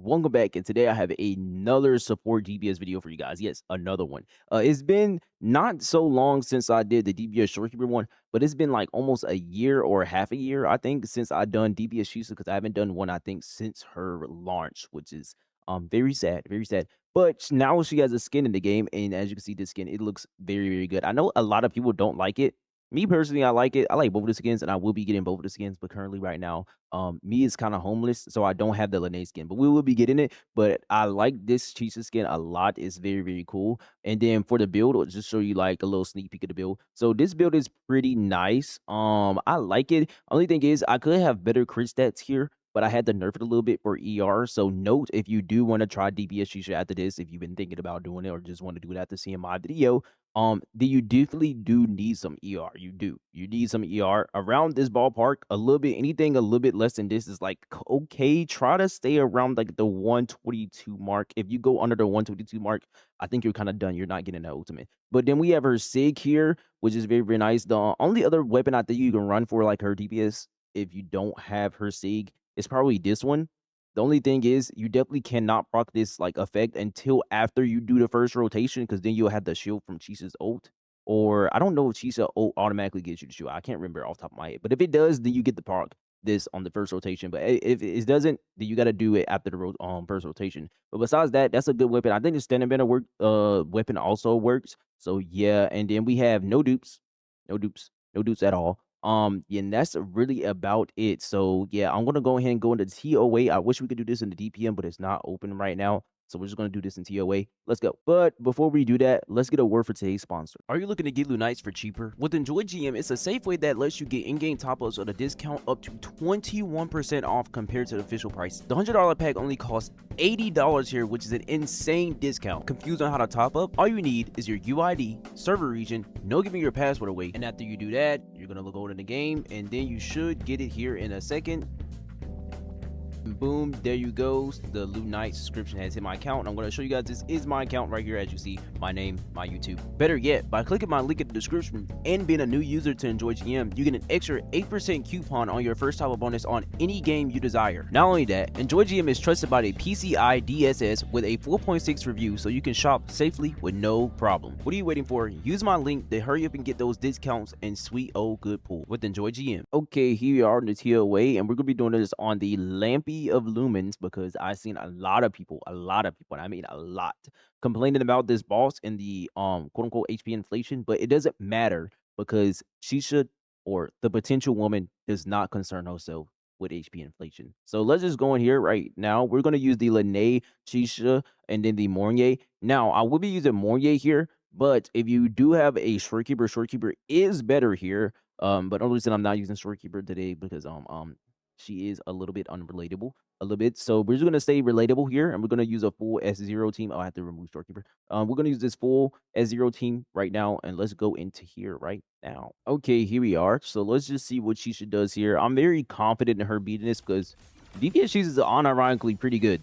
welcome back, and today I have another support DPS video for you guys. Yes, another one. It's been not so long since I did the DPS shorekeeper one, but it's been like almost a year or half a year, I think, since I done DPS Chisa, because I haven't done one, I think, since her launch, which is very sad, very sad. But now she has a skin in the game, and as you can see, this skin, it looks very, very good. I know a lot of people don't like it. Me personally, I like it. I like both of the skins, and I will be getting both of the skins, but currently right now me is kind of homeless, so I don't have the Lynae skin, but we will be getting it. But I like this Chisa skin a lot. It's very, very cool. And then for the build, I'll just show you like a little sneak peek of the build. So this build is pretty nice. I like it. Only thing is I could have better crit stats here, but I had to nerf it a little bit for ER. So note, if you do want to try DPS Chisa after this, if you've been thinking about doing it or just want to do it after seeing my video, you definitely do need some ER. You need some ER around this ballpark. A little bit, anything a little bit less than this is like okay. Try to stay around like the 122 mark. If you go under the 122 mark, I think you're kind of done. You're not getting an ultimate. But then we have her Sig here, which is very, very nice. The only other weapon I think you can run for like her DPS if you don't have her Sig is probably this one. The only thing is, you definitely cannot proc this like effect until after you do the first rotation, because then you'll have the shield from Chisa's ult. Or I don't know if Chisa ult automatically gets you the shield. I can't remember off the top of my head. But if it does, then you get the proc this on the first rotation. But if it doesn't, then you got to do it after the first rotation. But besides that, that's a good weapon. I think the standing banner weapon also works. So yeah, and then we have no dupes, no dupes at all. Yeah, and that's really about it. So yeah, I'm gonna go ahead and go into TOA. I wish we could do this in the DPM, but it's not open right now. So we're just gonna do this in TOA. Let's go. But before we do that, let's get a word for today's sponsor. Are you looking to get Lynae for cheaper? With Enjoy GM, it's a safe way that lets you get in-game top-ups at a discount up to 21% off compared to the official price. The $100 pack only costs $80 here, which is an insane discount. Confused on how to top up? All you need is your UID, server region, no giving your password away, and after you do that, you're gonna look over in the game, and then you should get it here in a second. Boom, there you go. The Lynae subscription has hit my account. I'm going to show you guys, this is my account right here. As you see, my name, my YouTube. Better yet, by clicking my link in the description and being a new user to Enjoy GM, you get an extra 8% coupon on your first top-up bonus on any game you desire. Not only that, Enjoy GM is trusted by the PCI DSS with a 4.6 review, so you can shop safely with no problem. What are you waiting for? Use my link to hurry up and get those discounts and sweet old good pull with Enjoy GM. Okay, here we are in the TOA, and we're going to be doing this on the Lampy of Lumens, because I've seen a lot of people, and I mean a lot, complaining about this boss and the quote unquote HP inflation, but it doesn't matter because she should, or the potential woman does not concern herself with HP inflation. So let's just go in here right now. We're going to use the Lynae, Chisa, and then the Mornye. Now I will be using Mornye here, but if you do have a shorekeeper is better here. But only reason I'm not using shorekeeper today because she is a little bit unrelatable, a little bit. So we're just gonna stay relatable here, and we're gonna use a full S0 team. Oh, I have to remove storekeeper. We're gonna use this full S0 team right now, and let's go into here right now. Okay, here we are. So let's just see what Chisa does here. I'm very confident in her beating this because DPS Chisa is unironically pretty good.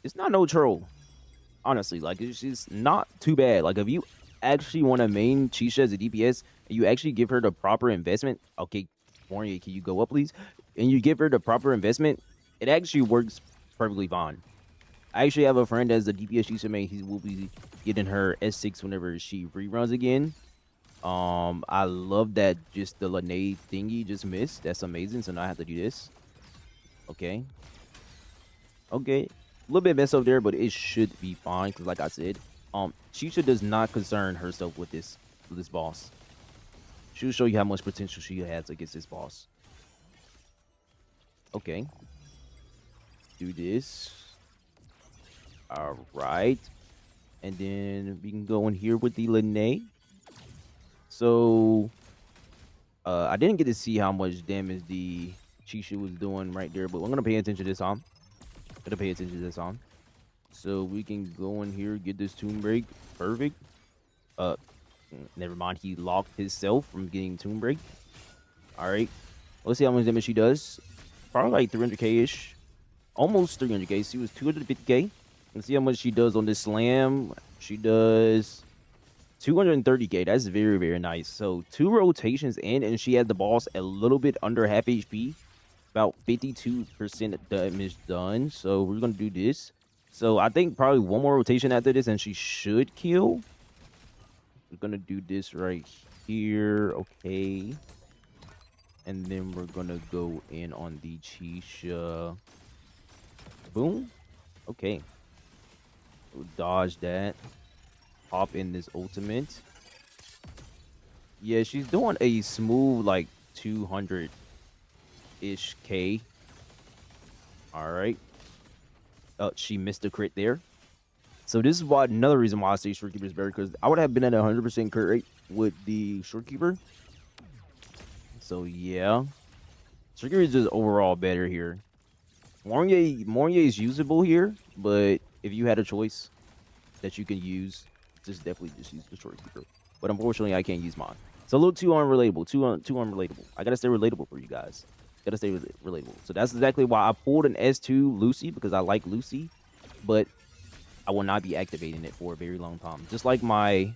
It's not no troll, honestly. Like it's just not too bad. Like if you actually want to main Chisa as a DPS, and you actually give her the proper investment. Okay, Mornye, can you go up, please? And you give her the proper investment, it actually works perfectly fine. I actually have a friend as a DPS Chisa main. He will be getting her S6 whenever she reruns again. I love that just the Lynae thingy just missed. That's amazing. So now I have to do this. Okay. Okay. A little bit messed up there, but it should be fine. Because like I said, Chisa does not concern herself with this boss. She'll show you how much potential she has against this boss. Okay. Do this. All right. And then we can go in here with the Lynae. So, I didn't get to see how much damage the Chisa was doing right there, but I'm going to pay attention to this on. So we can go in here, get this tomb break. Perfect. Never mind. He locked himself from getting tomb break. All right. Let's see how much damage she does. Probably like 300k-ish. Almost 300k. She was 250k. Let's see how much she does on this slam. She does 230k. That's very, very nice. So 2 rotations in, and she had the boss a little bit under half HP. about 52% damage done. So we're gonna do this. So I think probably one more rotation after this, and she should kill. We're gonna do this right here. Okay. And then we're gonna go in on the Chisa. Boom. Okay. We'll dodge that. Hop in this ultimate. Yeah, she's doing a smooth like 200-ish K. All right. She missed a crit there. So this is why another reason why I say shorekeeper is better, because I would have been at 100% crit rate with the shorekeeper. So yeah, shorekeeper is just overall better here. Mornye is usable here, but if you had a choice that you can use, just definitely just use the shorekeeper. But unfortunately, I can't use mine. It's a little too unrelatable, too unrelatable. I gotta stay relatable for you guys. Gotta stay relatable. So that's exactly why I pulled an S2 Lucy, because I like Lucy, but I will not be activating it for a very long time. Just like my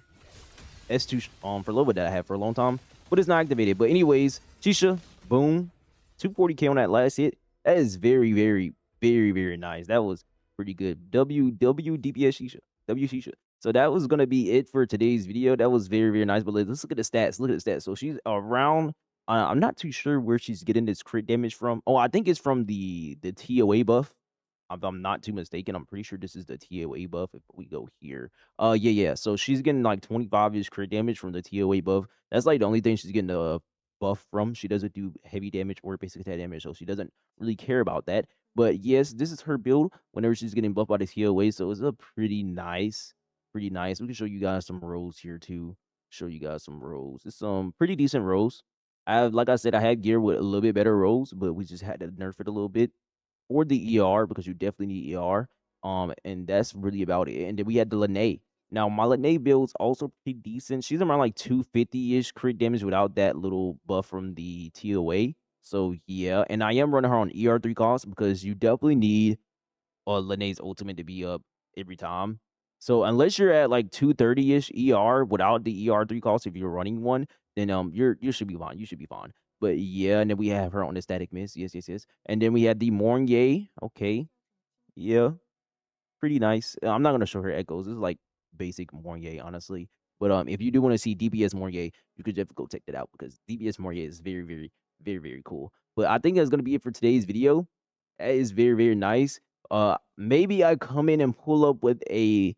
S2 for Loba that I had for a long time, but it's not activated. But anyways, Chisa, boom, 240k on that last hit. That is very, very, very, very nice. That was pretty good. DPS Chisa. Chisa. So that was gonna be it for today's video. That was very, very nice. But let's look at the stats. Look at the stats. So she's around. I'm not too sure where she's getting this crit damage from. Oh, I think it's from the TOA buff. If I'm not too mistaken, I'm pretty sure this is the TOA buff. If we go here, yeah. So she's getting like 25-ish crit damage from the TOA buff. That's like the only thing she's getting a buff from. She doesn't do heavy damage or basic attack damage, so she doesn't really care about that. But yes, this is her build whenever she's getting buffed by the TOA. So it's a pretty nice, pretty nice. We can show you guys some rolls here too. Show you guys some rolls. It's some pretty decent rolls. Like I said, I had gear with a little bit better rolls, but we just had to nerf it a little bit for the ER, because you definitely need ER. And that's really about it. And then we had the Lynae. Now, my Lynae build's also pretty decent. She's around like 250-ish crit damage without that little buff from the TOA. So yeah, and I am running her on ER3 cost, because you definitely need Lynae's ultimate to be up every time. So unless you're at like 230-ish ER without the ER3 cost, if you're running one, then you should be fine. You should be fine. But yeah, and then we have her on the static miss. Yes. And then we had the Mornye. Okay. Yeah. Pretty nice. I'm not gonna show her echoes. This is like basic Mornye, honestly. But if you do want to see DPS Mornye, you could just go check that out, because DPS Mornye is very, very, very, very cool. But I think that's gonna be it for today's video. That is very, very nice. Maybe I come in and pull up with a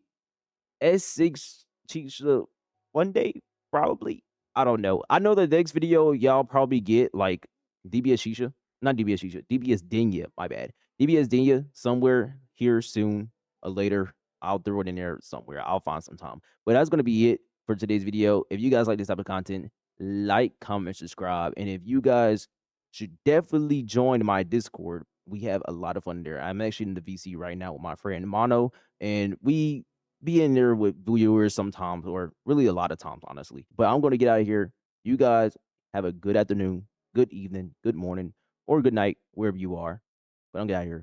S6 Chisa one day, probably. I don't know. I know the next video y'all probably get like DBS Shisha, not DBS Shisha, DBS Dinya. My bad. DBS Dinya somewhere here soon. Later, I'll throw it in there somewhere. I'll find some time. But that's gonna be it for today's video. If you guys like this type of content, like, comment, subscribe, and if you guys should definitely join my Discord. We have a lot of fun there. I'm actually in the VC right now with my friend Mono, and we be in there with viewers sometimes, or really a lot of times, honestly. But I'm going to get out of here. You guys have a good afternoon, good evening, good morning, or good night, wherever you are. But I'm get out of here.